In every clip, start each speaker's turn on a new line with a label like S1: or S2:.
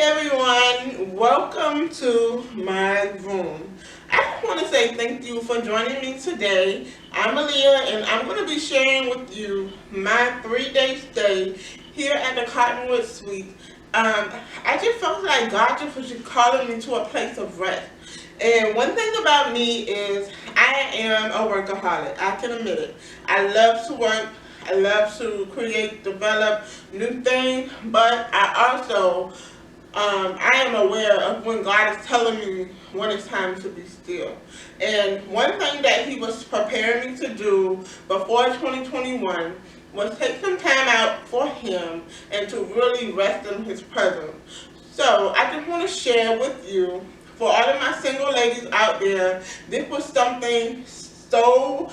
S1: everyone, welcome to my room. I just want to say thank you for joining me today. I'm Aaliyah and I'm going to be sharing with you my 3-day stay here at the Cottonwood Suite. I just felt like God just was just calling me to a place of rest. And one thing about me is I am a workaholic. I can admit it. I love to work. I love to create, develop new things, but I also I am aware of when God is telling me when it's time to be still. And one thing that He was preparing me to do before 2021 was take some time out for Him and to really rest in His presence. So I just want to share with you, for all of my single ladies out there, this was something so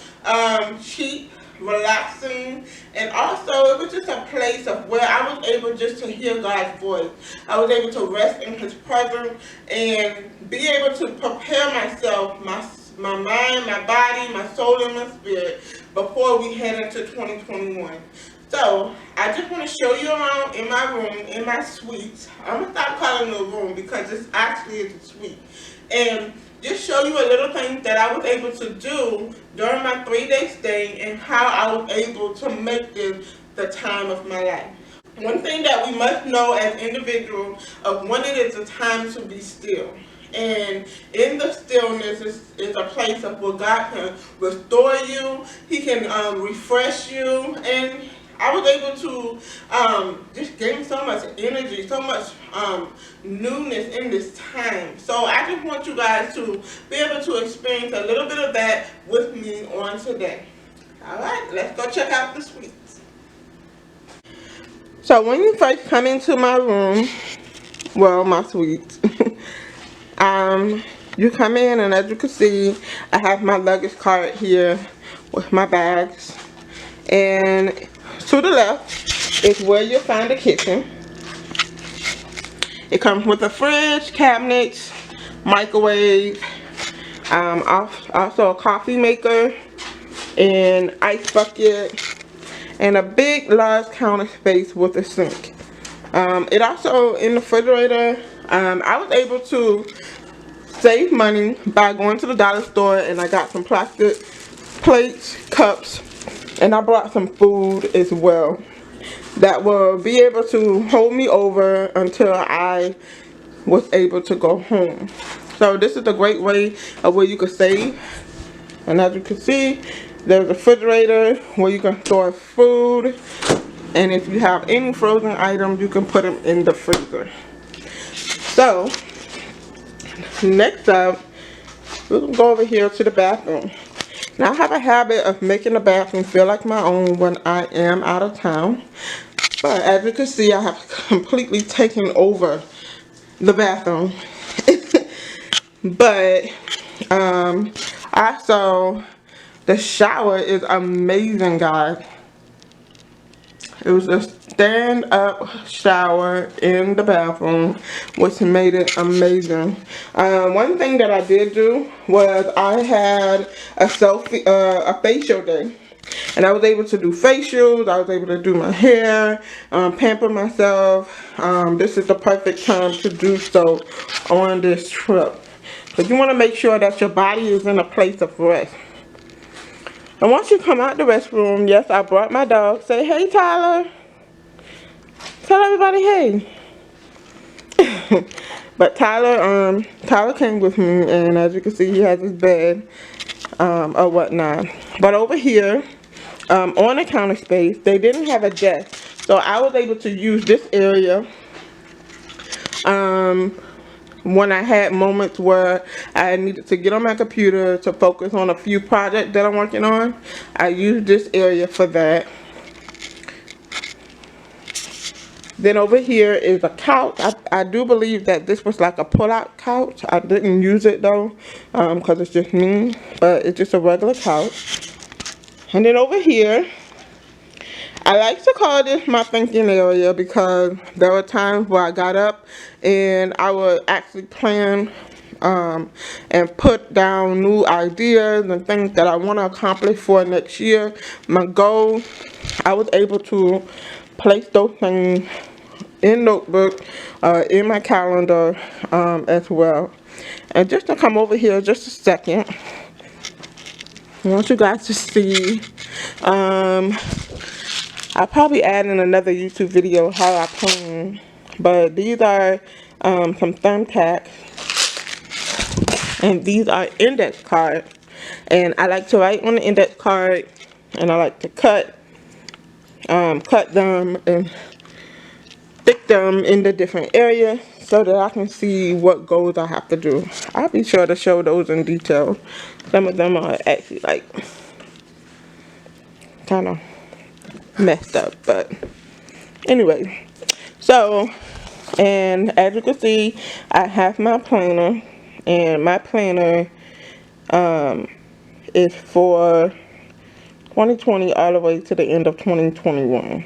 S1: cheap, relaxing, and also it was just a place of where I was able just to hear God's voice. I was able to rest in His presence and be able to prepare myself, my mind, my body, my soul, and my spirit before we head into 2021. So I just want to show you around in my room, in my suite. I'm gonna stop calling it a room because it's actually a suite, and just show you a little thing that I was able to do during my 3-day stay and how I was able to make this the time of my life. One thing that we must know as individuals of when it is a time to be still. And in the stillness is a place of where God can restore you, He can refresh you, and I was able to just gain so much energy, so much newness in this time. So I just want you guys to be able to experience a little bit of that with me on today. Alright, let's go check out the suites. So when you first come into my room, well, my suite, you come in, and as you can see, I have my luggage cart here with my bags, and to the left is where you'll find the kitchen. It comes with a fridge, cabinets, microwave, also a coffee maker, and ice bucket, and a big large counter space with a sink. It also, in the refrigerator, I was able to save money by going to the dollar store, and I got some plastic plates, cups, and I brought some food as well that will be able to hold me over until I was able to go home. So this is a great way of where you can save. And as you can see, there's a refrigerator where you can store food, and if you have any frozen items, you can put them in the freezer. So next up, we're gonna go over here to the bathroom. Now I have a habit of making the bathroom feel like my own when I am out of town. But as you can see, I have completely taken over the bathroom. But also the shower is amazing, guys. It was a stand-up shower in the bathroom, which made it amazing. One thing that I did do was I had a facial day. And I was able to do facials, I was able to do my hair, pamper myself. This is the perfect time to do so on this trip. But you want to make sure that your body is in a place of rest. And once you come out the restroom, yes, I brought my dog. Say, hey, Tyler. Tell everybody, hey. But Tyler came with me, and as you can see, he has his bed or whatnot. But over here, on the counter space, they didn't have a desk, so I was able to use this area when I had moments where I needed to get on my computer to focus on a few projects that I'm working on. I used this area for that. Then over here is a couch. I do believe that this was like a pull-out couch. I didn't use it though, because it's just me, but it's just a regular couch. And then over here, I like to call this my thinking area because there were times where I got up and I would actually plan and put down new ideas and things that I want to accomplish for next year. My goal, I was able to place those things in notebook, in my calendar as well. And just to come over here just a second, I want you guys to see, I'll probably add in another YouTube video how I plan, but these are some thumbtacks, and these are index cards. And I like to write on the index card, and I like to cut them and stick them in the different areas so that I can see what goals I have to do. I'll be sure to show those in detail. Some of them are actually like kind of messed up, but anyway. So, and as you can see, I have my planner, and my planner is for 2020 all the way to the end of 2021.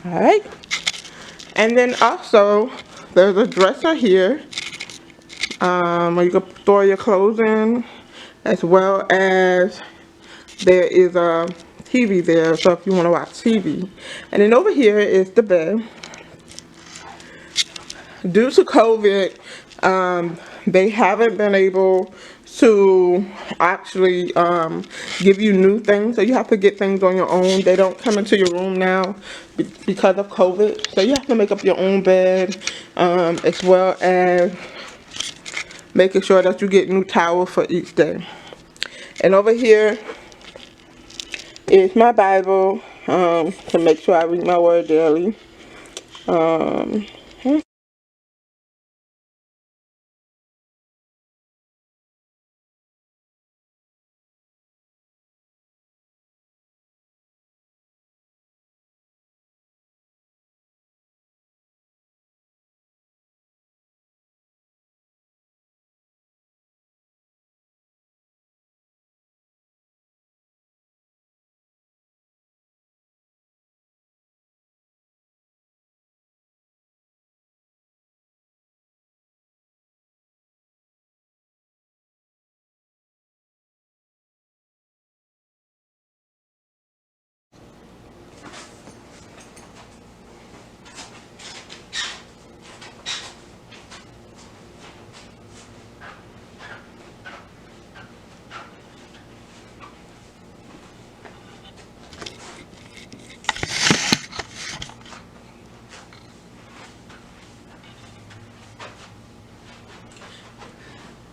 S1: Alright. And then also, there's a dresser here where you can store your clothes in, as well as there is a TV there, so if you want to watch TV. And then over here is the bed. Due to COVID, they haven't been able to actually give you new things, so you have to get things on your own. They don't come into your room now because of COVID, so you have to make up your own bed, as well as making sure that you get new towels for each day. And over here is my Bible, to make sure I read my word daily.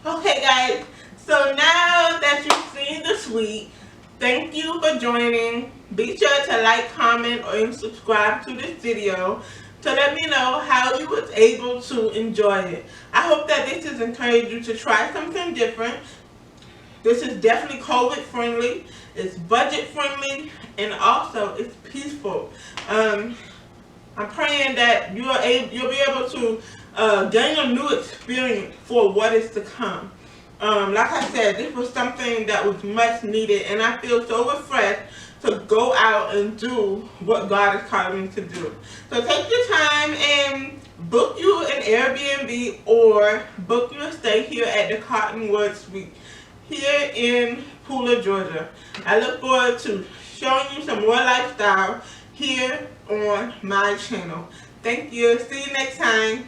S1: Okay guys, so now that you've seen the suite, thank you for joining. Be sure to like, comment, or subscribe to this video to let me know how you was able to enjoy it. I hope that this has encouraged you to try something different. This is definitely COVID friendly, it's budget friendly, and also it's peaceful. I'm praying that you'll be able to gain a new experience for what is to come. Like I said, this was something that was much needed, and I feel so refreshed to go out and do what God is calling me to do. So take your time and book you an Airbnb or book you a stay here at the Cottonwood Suite here in Pooler, Georgia. I look forward to showing you some more lifestyle here on my channel. Thank you. See you next time.